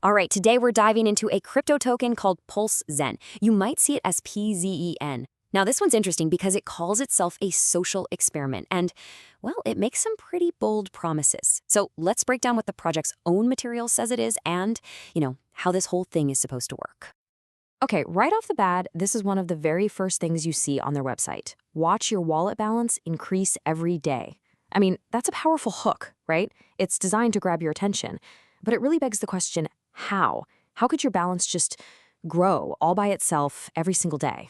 All right, today we're diving into a crypto token called PZEN. You might see it as PZEN. Now, this one's interesting because it calls itself a social experiment, and, well, it makes some pretty bold promises. So let's break down what the project's own material says it is and, how this whole thing is supposed to work. Okay, right off the bat, this is one of the very first things you see on their website. Watch your wallet balance increase every day. I mean, that's a powerful hook, right? It's designed to grab your attention. But it really begs the question, how? How could your balance just grow all by itself every single day?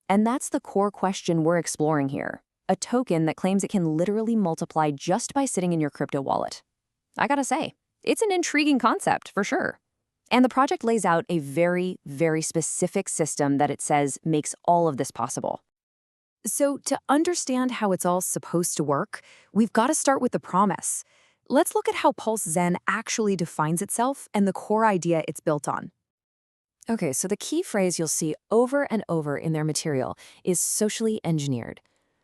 And that's the core question we're exploring here. A token that claims it can literally multiply just by sitting in your crypto wallet. I gotta say, it's an intriguing concept for sure. And the project lays out a very, very specific system that it says makes all of this possible. So to understand how it's all supposed to work, we've got to start with the promise. Let's look at how PZEN actually defines itself and the core idea it's built on. Okay, so the key phrase you'll see over and over in their material is socially engineered.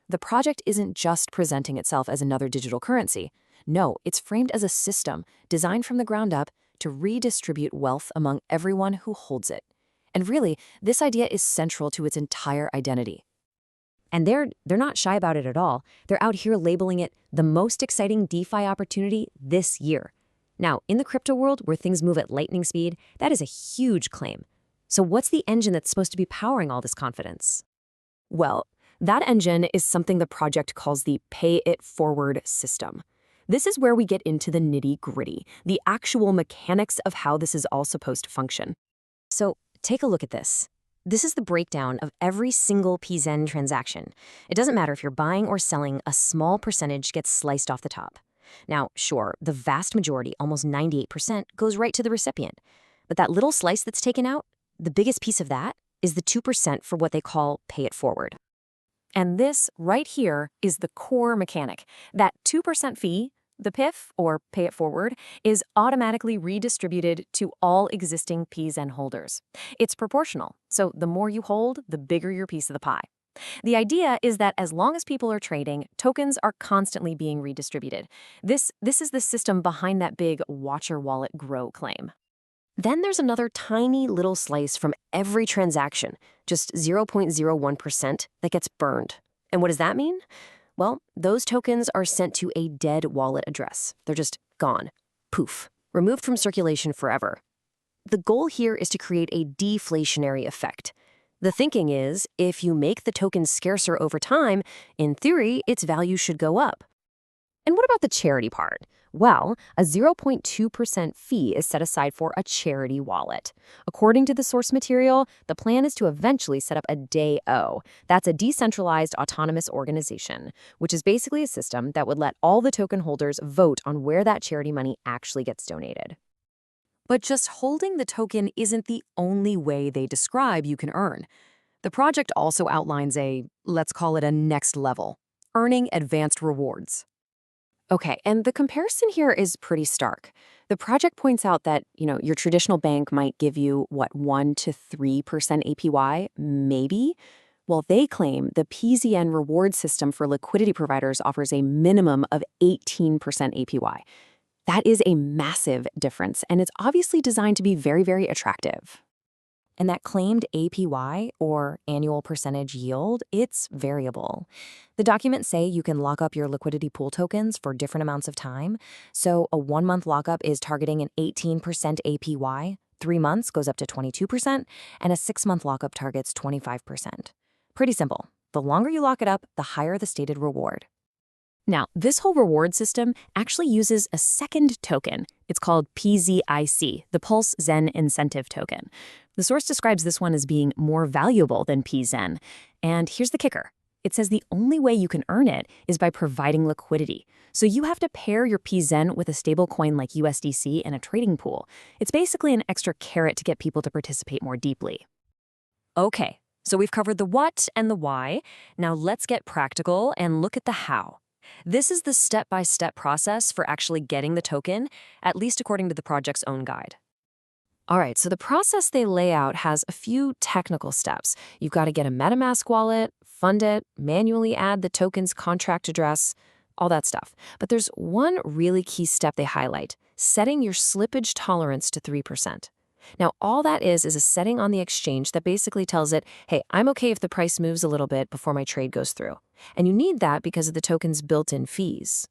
The project isn't just presenting itself as another digital currency. No, it's framed as a system designed from the ground up to redistribute wealth among everyone who holds it. And really, this idea is central to its entire identity. And they're not shy about it at all. They're out here labeling it the most exciting DeFi opportunity this year. Now, in the crypto world where things move at lightning speed, that is a huge claim. So what's the engine that's supposed to be powering all this confidence? Well, that engine is something the project calls the pay-it-forward system. This is where we get into the nitty-gritty, the actual mechanics of how this is all supposed to function. So take a look at this. This is the breakdown of every single PZEN transaction. It doesn't matter if you're buying or selling, a small percentage gets sliced off the top. Now, sure, the vast majority, almost 98%, goes right to the recipient. But that little slice that's taken out, the biggest piece of that is the 2% for what they call pay it forward. And this right here is the core mechanic. That 2% fee, the PIF, or pay it forward, is automatically redistributed to all existing PZEN holders. It's proportional, so the more you hold, the bigger your piece of the pie. The idea is that as long as people are trading, tokens are constantly being redistributed. This is the system behind that big watch your wallet grow claim. Then there's another tiny little slice from every transaction, just 0.01%, that gets burned. And what does that mean? Well, those tokens are sent to a dead wallet address. They're just gone. Poof. Removed from circulation forever. The goal here is to create a deflationary effect. The thinking is, if you make the tokens scarcer over time, in theory, its value should go up. And what about the charity part? Well, a 0.2% fee is set aside for a charity wallet. According to the source material, the plan is to eventually set up a DAO. That's a decentralized autonomous organization, which is basically a system that would let all the token holders vote on where that charity money actually gets donated. But just holding the token isn't the only way they describe you can earn. The project also outlines let's call it a next level, earning advanced rewards. Okay, and the comparison here is pretty stark. The project points out that, your traditional bank might give you, 1 to 3% APY, maybe? Well, they claim the PZEN reward system for liquidity providers offers a minimum of 18% APY. That is a massive difference, and it's obviously designed to be very, very attractive. And that claimed APY, or annual percentage yield, it's variable. The documents say you can lock up your liquidity pool tokens for different amounts of time. So a 1-month lockup is targeting an 18% APY, 3 months goes up to 22%, and a 6-month lockup targets 25%. Pretty simple. The longer you lock it up, the higher the stated reward. Now, this whole reward system actually uses a second token. It's called PZIC, the PZEN Incentive Token. The source describes this one as being more valuable than PZEN. And here's the kicker. It says the only way you can earn it is by providing liquidity. So you have to pair your PZEN with a stablecoin like USDC in a trading pool. It's basically an extra carrot to get people to participate more deeply. Okay, so we've covered the what and the why. Now let's get practical and look at the how. This is the step-by-step process for actually getting the token, at least according to the project's own guide. All right, so the process they lay out has a few technical steps. You've got to get a MetaMask wallet, fund it, manually add the token's contract address, all that stuff. But there's one really key step they highlight. setting your slippage tolerance to 3%. Now, all that is a setting on the exchange that basically tells it, hey, I'm okay if the price moves a little bit before my trade goes through. And you need that because of the token's built-in fees.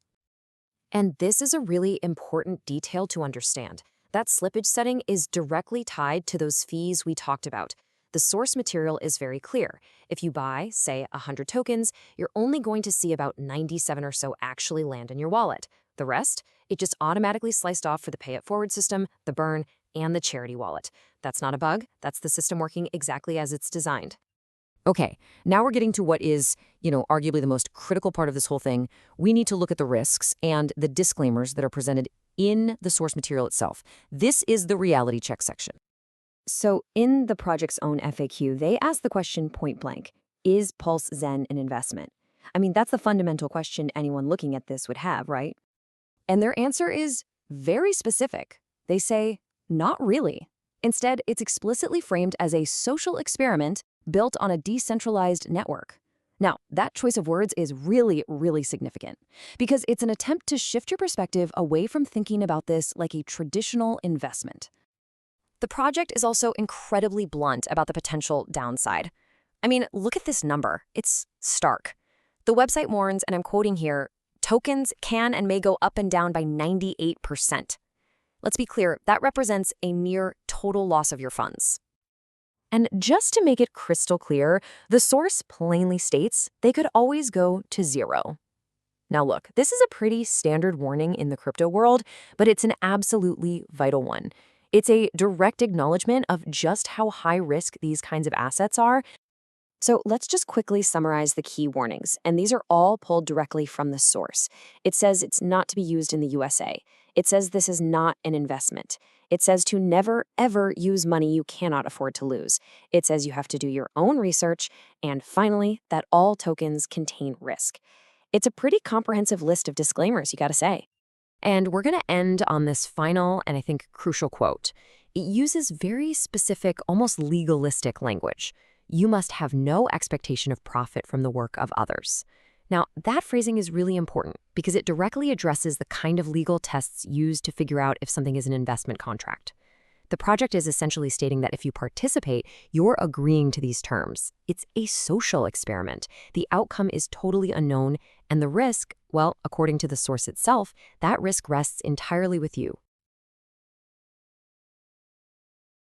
And this is a really important detail to understand. That slippage setting is directly tied to those fees we talked about. The source material is very clear. If you buy, say, 100 tokens, you're only going to see about 97 or so actually land in your wallet. The rest, it just automatically sliced off for the pay it forward system, the burn, and the charity wallet. That's not a bug. That's the system working exactly as it's designed. Okay, now we're getting to what is, arguably the most critical part of this whole thing. We need to look at the risks and the disclaimers that are presented in the source material itself. This is the reality check section. So in the project's own FAQ, they ask the question point blank, is PulseZen an investment? I mean, that's the fundamental question anyone looking at this would have, right? And their answer is very specific. They say, not really. Instead, it's explicitly framed as a social experiment built on a decentralized network. Now, that choice of words is really, really significant because it's an attempt to shift your perspective away from thinking about this like a traditional investment. The project is also incredibly blunt about the potential downside. I mean, look at this number. It's stark. The website warns, and I'm quoting here, tokens can and may go up and down by 98%. Let's be clear, that represents a near total loss of your funds. And just to make it crystal clear, the source plainly states they could always go to zero. Now look, this is a pretty standard warning in the crypto world, but it's an absolutely vital one. It's a direct acknowledgement of just how high risk these kinds of assets are. So let's just quickly summarize the key warnings, and these are all pulled directly from the source. It says it's not to be used in the USA. It says this is not an investment. It says to never, ever use money you cannot afford to lose. It says you have to do your own research. And finally, that all tokens contain risk. It's a pretty comprehensive list of disclaimers, you gotta say. And we're going to end on this final and I think crucial quote. It uses very specific, almost legalistic language. You must have no expectation of profit from the work of others. Now, that phrasing is really important because it directly addresses the kind of legal tests used to figure out if something is an investment contract. The project is essentially stating that if you participate, you're agreeing to these terms. It's a social experiment. The outcome is totally unknown, and the risk, well, according to the source itself, that risk rests entirely with you.